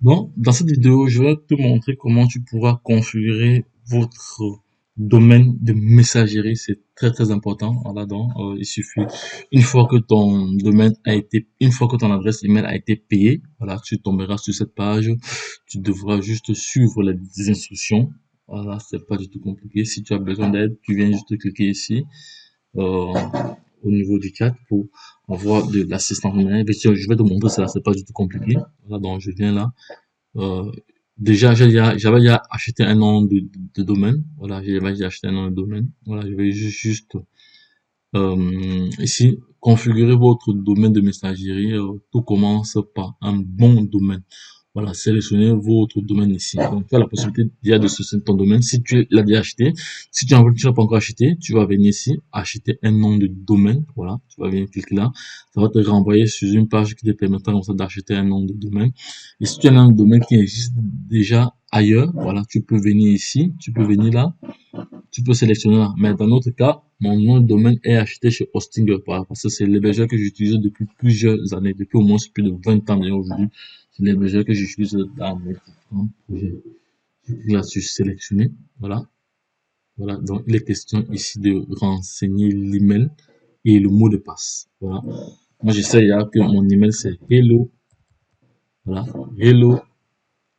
Bon, dans cette vidéo, je vais te montrer comment tu pourras configurer votre domaine de messagerie. C'est très très important. Voilà, donc il suffit une fois que ton domaine a été, une fois que ton adresse email a été payée, voilà, tu tomberas sur cette page. Tu devras juste suivre les instructions. Voilà, c'est pas du tout compliqué. Si tu as besoin d'aide, tu viens juste cliquer ici euh, au niveau du chat pour avoir de l'assistance numérique. Je vais te montrer ça. C'est pas du tout compliqué. Voilà, donc je viens là. Euh, déjà, j'avais déjà acheté un nom de domaine. Voilà, j'avais déjà acheté un nom de domaine. Voilà, je vais juste ici configurer votre domaine de messagerie. Tout commence par un bon domaine. Voilà, sélectionnez votre domaine ici. Donc, tu as la possibilité déjà de sélectionner ton domaine. Si tu l'as déjà acheté, si tu n'as pas encore acheté, tu vas venir ici, acheter un nom de domaine. Voilà, tu vas venir cliquer là. Ça va te renvoyer sur une page qui te permettra comme ça d'acheter un nom de domaine. Et si tu as un nom de domaine qui existe déjà ailleurs, voilà, tu peux venir ici, tu peux venir là, tu peux sélectionner là. Mais dans notre cas, mon nom de domaine est acheté chez Hostinger, parce que c'est l'hébergeur que j'utilise depuis plusieurs années, depuis au moins plus de 20 ans aujourd'hui. C'est l'hébergeur que j'utilise dans mes différents projets. Là, je suis sélectionné. Voilà. Voilà. Donc, il est question ici de renseigner l'email et le mot de passe. Voilà. Moi, j'essaie que mon email c'est hello. Voilà. Hello.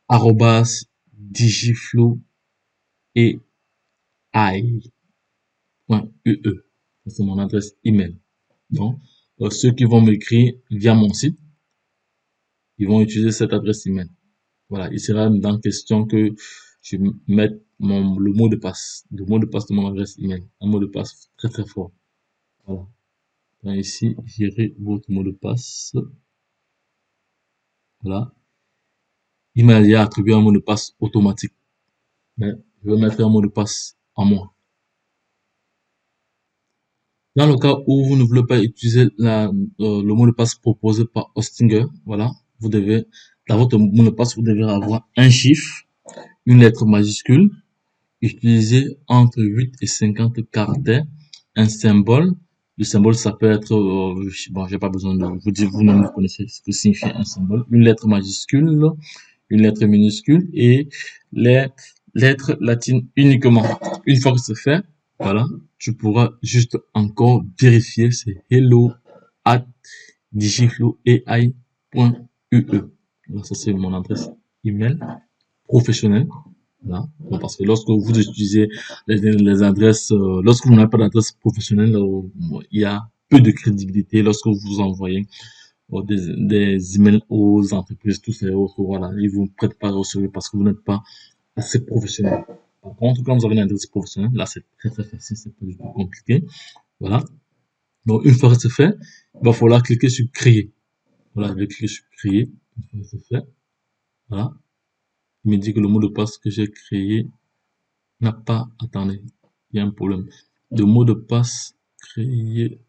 Arrobas digiflow et i.ee. C'est mon adresse email. Donc, ceux qui vont m'écrire via mon site, ils vont utiliser cette adresse email. Voilà, il sera dans question que je mette le mot de passe, le mot de passe de mon adresse email, un mot de passe très très fort. Voilà. Donc ici, gérer votre mot de passe. Voilà. Il m'a déjà attribué un mot de passe automatique. Mais je vais mettre un mot de passe à moi. Dans le cas où vous ne voulez pas utiliser le mot de passe proposé par Hostinger, voilà, vous devez, dans votre mot de passe, vous devez avoir un chiffre, une lettre majuscule, utilisé entre 8 et 50 caractères, un symbole. Le symbole, ça peut être, bon, j'ai pas besoin de vous dire, vous-même vous connaissez ce que signifie un symbole, une lettre majuscule, une lettre minuscule et les lettres latines uniquement. Une fois que c'est fait, voilà, tu pourras juste encore vérifier, c'est hello at digiflowai.ue. Voilà, ça c'est mon adresse email professionnelle. Voilà. Bon, parce que lorsque vous utilisez les adresses, lorsque vous n'avez pas d'adresse professionnelle, il y a peu de crédibilité lorsque vous envoyez des emails aux entreprises, tous ces autres, voilà, ils vous prêtent pas à recevoir parce que vous n'êtes pas assez professionnel. Par contre, quand vous avez une adresse professionnelle, là, c'est très, très facile, c'est pas du tout compliqué. Voilà. Donc, une fois que c'est fait, il va falloir cliquer sur créer. Voilà, je vais cliquer sur créer. Une fois que c'est fait, voilà. Il me dit que le mot de passe que j'ai créé n'a pas, attendez, il y a un problème. Le mot de passe créé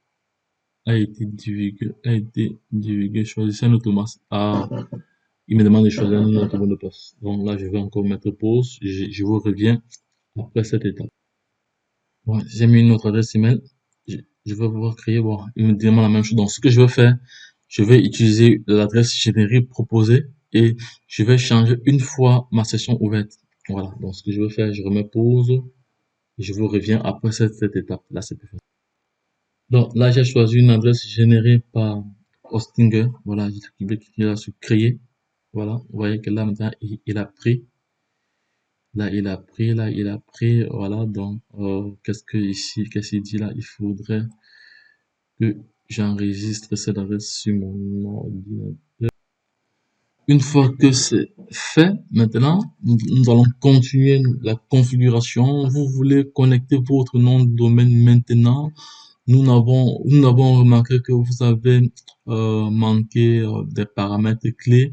a été divulgué, choisissez un automatique. Ah, il me demande de choisir un autre mot de passe. Donc là, je vais encore mettre pause. Je vous reviens après cette étape. Bon, j'ai mis une autre adresse email. Je vais pouvoir créer. Bon, il me demande la même chose. Donc, ce que je vais faire, je vais utiliser l'adresse générique proposée et je vais changer une fois ma session ouverte. Voilà. Donc, ce que je vais faire, je remets pause et je vous reviens après cette étape. Là, c'est plus facile. Donc, là, j'ai choisi une adresse générée par Hostinger. Voilà, je vais cliquer là sur créer. Voilà. Vous voyez que là, maintenant, il a pris. Là, il a pris, voilà, donc, qu'est-ce qu'il dit là? Il faudrait que j'enregistre cette adresse sur mon ordinateur. Une fois que c'est fait, maintenant, nous allons continuer la configuration. Vous voulez connecter votre nom de domaine maintenant. Nous avons remarqué que vous avez manqué des paramètres clés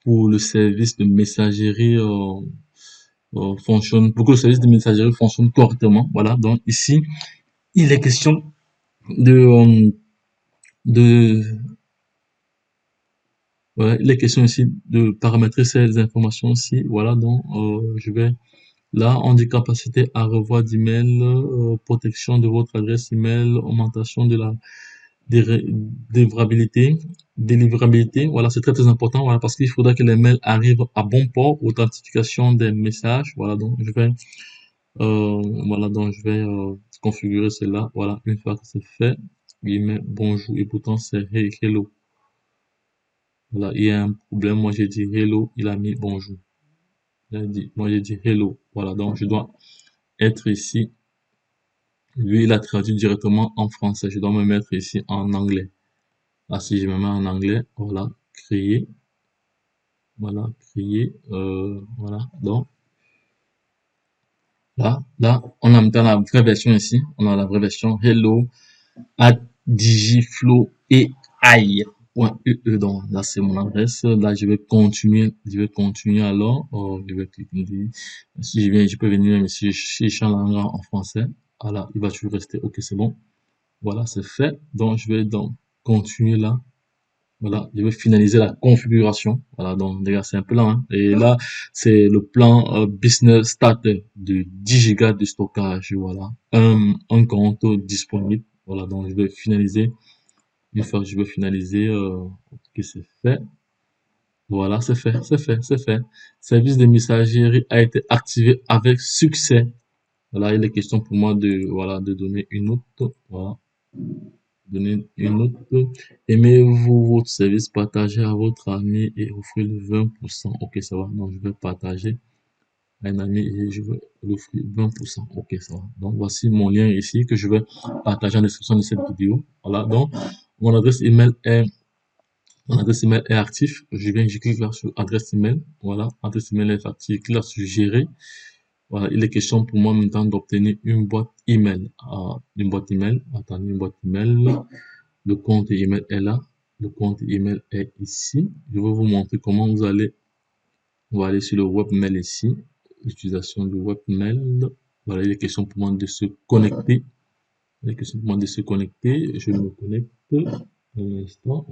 pour le service de messagerie fonctionne, pour que le service de messagerie fonctionne correctement. Voilà, donc ici, il est question de, voilà, il est question ici de paramétrer ces informations ici. Voilà, donc je vais, là, on dit capacité à revoir d'email, protection de votre adresse email, augmentation de la délivrabilité, délivrabilité, voilà, c'est très très important, voilà, parce qu'il faudra que les mails arrivent à bon port, authentification des messages, voilà, donc je vais, voilà, donc je vais configurer cela, voilà, une fois que c'est fait, il met bonjour et pourtant c'est hey, hello, voilà, il y a un problème, moi j'ai dit hello, il a mis bonjour, moi j'ai dit hello, voilà, donc je dois être ici, lui il a traduit directement en français, je dois me mettre ici en anglais. Là, si je me mets en anglais, voilà, créer, voilà, créer, voilà. Donc, là, on a maintenant la vraie version ici. On a la vraie version hello at digiflow et ai.ee. Donc, là, c'est mon adresse. Là, je vais continuer alors. Je vais cliquer. Si je viens, je peux venir même si je change en français. Voilà, il va toujours rester. Ok, c'est bon. Voilà, c'est fait. Donc, je vais donc continuer là. Voilà, je vais finaliser la configuration. Voilà, donc les gars, c'est un plan, hein. Et là, c'est le plan Business Starter de 10 gigas de stockage. Voilà, un compte disponible. Voilà, donc je vais finaliser. Une fois que je vais finaliser, ok, c'est fait. Voilà, c'est fait, c'est fait, c'est fait. Service de messagerie a été activé avec succès. Voilà, il est question pour moi de, voilà, de donner une note. Voilà, donner une note. Aimez-vous votre service, partagez à votre ami et offrez le 20%. Ok, ça va. Donc, je vais partager à un ami et je vais l'offrir 20%. Ok, ça va. Donc, voici mon lien ici que je vais partager en description de cette vidéo. Voilà. Donc, mon adresse email est, mon adresse email est actif. Je clique là sur adresse email. Voilà. Adresse email est active. Je clique là sur gérer. Voilà. Il est question pour moi maintenant d'obtenir une boîte email. Une boîte email. Attendez, une boîte email. Le compte email est là. Le compte email est ici. Je vais vous montrer comment vous allez. On va aller sur le webmail ici. L'utilisation du webmail. Voilà, il est question pour moi de se connecter. Il est question pour moi de se connecter. Je me connecte. Un instant.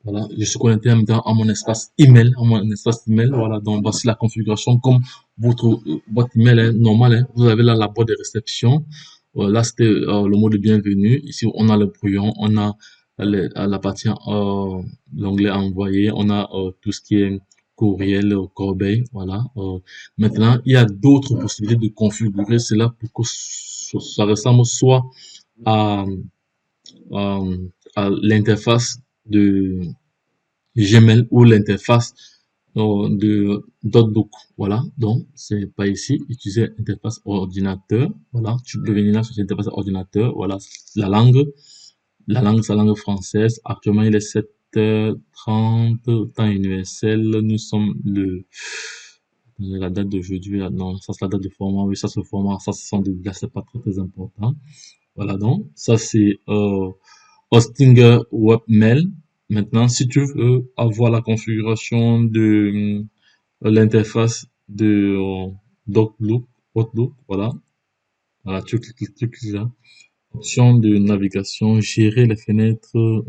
Voilà, je suis connecté en même temps à mon espace email, Voilà, donc voici la configuration comme votre boîte email est normal, hein. Vous avez là la boîte de réception. Là, c'était le mot de bienvenue. Ici, on a le brouillon, on a la partie l'onglet envoyé, on a tout ce qui est courriel, corbeille, voilà. Maintenant, il y a d'autres possibilités de configurer cela pour que ça ressemble soit à, à, à l'interface de Gmail ou l'interface de d'Outlook. Voilà, donc c'est pas ici. Utiliser interface ordinateur. Voilà, tu peux venir là sur l'interface ordinateur. Voilà, la langue. C'est la langue française. Actuellement, il est 7h30, temps universel. Nous sommes la date d'aujourd'hui. Non, ça c'est la date de format. Oui, ça c'est le format. Ça, ce sont des dates, c'est pas très, très important. Voilà, donc, ça c'est, Hostinger Webmail. Maintenant, si tu veux avoir la configuration de l'interface de Outlook, voilà, voilà, tu cliques là. Option de navigation, gérer les fenêtres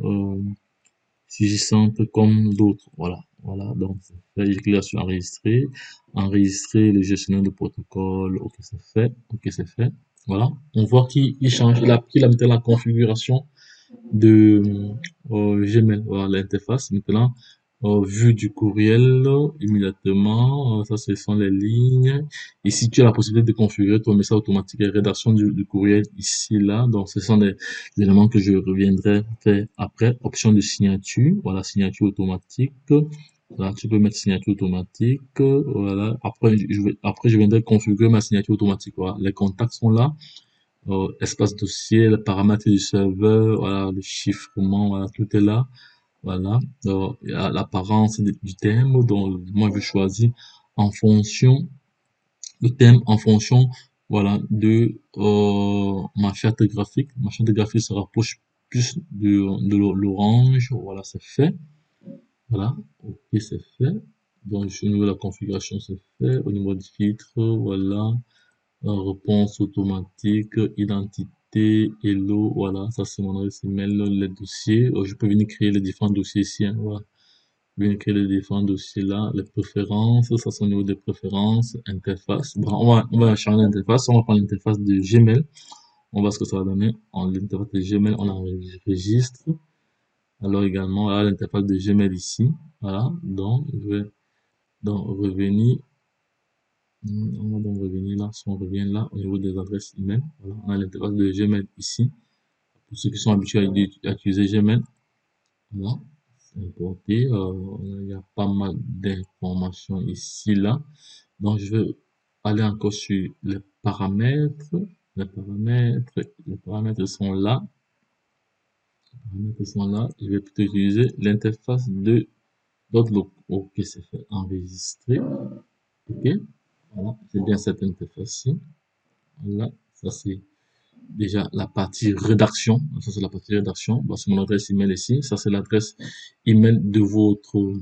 sigissantes comme d'autres. Voilà, voilà. Donc, là, je clique là sur enregistrer, enregistrer le gestionnaire de protocole. Ok, c'est fait. Ok, c'est fait. Voilà. On voit qu'il change. Il a mis la configuration de Gmail, voilà l'interface. Maintenant, vue du courriel, immédiatement, ça ce sont les lignes. Ici, tu as la possibilité de configurer ton message automatique et rédaction du courriel ici, là. Donc, ce sont des éléments que je reviendrai faire après. Option de signature, voilà, signature automatique. Là, tu peux mettre signature automatique, voilà. Après, je viendrai configurer ma signature automatique, voilà. Les contacts sont là, espace dossier, les paramètres du serveur, voilà, le chiffrement, voilà, tout est là. Voilà, il y a l'apparence du thème, donc moi je choisis en fonction, le thème en fonction, voilà, de ma charte graphique. Ma charte graphique se rapproche plus de l'orange, voilà, c'est fait. Voilà, ok, c'est fait. Donc, au niveau de la configuration, c'est fait. Au niveau du filtre, voilà. Réponse automatique, identité, hello, voilà, ça c'est mon adresse email, les dossiers. Je peux venir créer les différents dossiers ici, hein, voilà. Je peux venir créer les différents dossiers là, les préférences, ça c'est au niveau des préférences, interface. Bon, on va changer l'interface, on va prendre l'interface de Gmail. On voit ce que ça va donner. En l'interface de Gmail, on enregistre. Alors également, à l'interface de Gmail ici. Voilà. Donc, je vais donc revenir. On va donc revenir là. Si on revient là, au niveau des adresses email. Voilà. On a l'interface de Gmail ici. Pour ceux qui sont habitués à utiliser Gmail. Voilà. C'est importé. Il y a pas mal d'informations ici, là. Donc, je vais aller encore sur les paramètres. Les paramètres sont là. Je vais plutôt utiliser l'interface de Outlook. Ok, c'est fait. Enregistrer. Ok. Voilà. C'est bien cette interface-ci. Voilà. Ça, c'est déjà la partie rédaction. Ça, c'est la partie rédaction. Bah, c'est mon adresse email ici. Ça, c'est l'adresse email de votre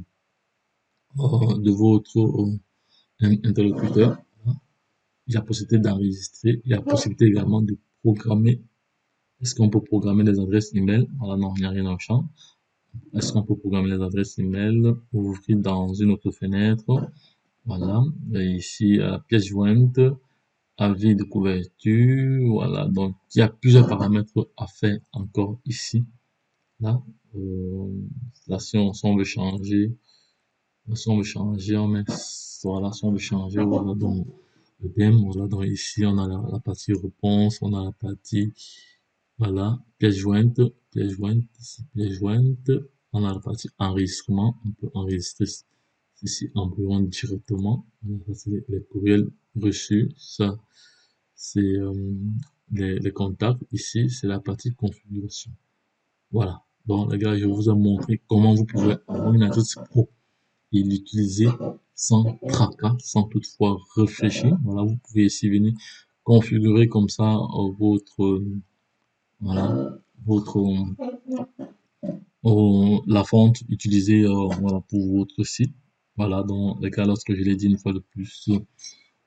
interlocuteur. Il y a possibilité d'enregistrer. Il y a possibilité également de programmer. Est-ce qu'on peut programmer les adresses email? Voilà, non, il n'y a rien en champ. Est-ce qu'on peut programmer les adresses email? Ouvrir dans une autre fenêtre. Voilà. Et ici, pièce jointe, avis de couverture. Voilà. Donc, il y a plusieurs paramètres à faire encore ici. Là, là si on veut changer, si on veut changer, on met, voilà, si on veut changer, voilà, donc, le thème, voilà, donc ici, on a la partie réponse, on a la partie, voilà, pièce jointe, ici, pièce jointe, on a la partie enregistrement, on peut enregistrer ici en brouillon directement, voilà, ça c'est les courriels reçus, ça c'est les contacts, ici c'est la partie configuration. Voilà, donc les gars, je vous ai montré comment vous pouvez avoir une adresse pro et l'utiliser sans tracas, sans toutefois réfléchir. Voilà, vous pouvez ici venir configurer comme ça voilà, votre la fonte utilisée voilà, pour votre site. Voilà, dans les cas, lorsque je l'ai dit une fois de plus,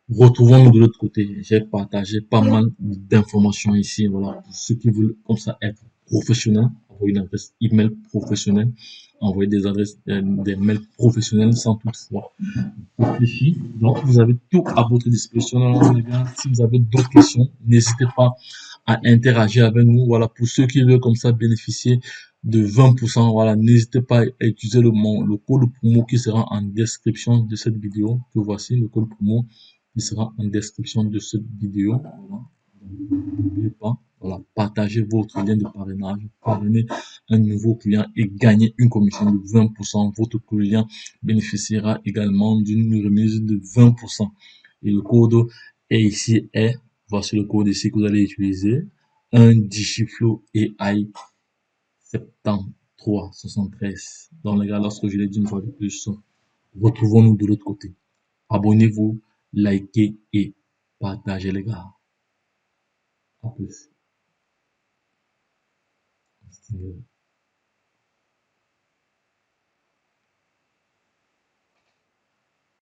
retrouvons-nous de l'autre côté. J'ai partagé pas mal d'informations ici. Voilà, pour ceux qui veulent comme ça être professionnels, envoyer une adresse email professionnelle, envoyer des adresses, des mails professionnels sans toutefois réfléchir. Donc, vous avez tout à votre disposition. Alors, les gars, si vous avez d'autres questions, n'hésitez pas à interagir avec nous. Voilà, pour ceux qui veulent comme ça bénéficier de 20%, voilà, n'hésitez pas à utiliser le code promo qui sera en description de cette vidéo. Que voici le code promo qui sera en description de cette vidéo. Voilà. N'oubliez pas, voilà, partagez votre lien de parrainage, parrainez un nouveau client et gagnez une commission de 20%. Votre client bénéficiera également d'une remise de 20%. Et le code est ici, voici le code ici que vous allez utiliser, un Digiflow AI 7373. Dans les gars, lorsque je l'ai dit une fois de plus, retrouvons-nous de l'autre côté. Abonnez-vous, likez et partagez les gars. À plus.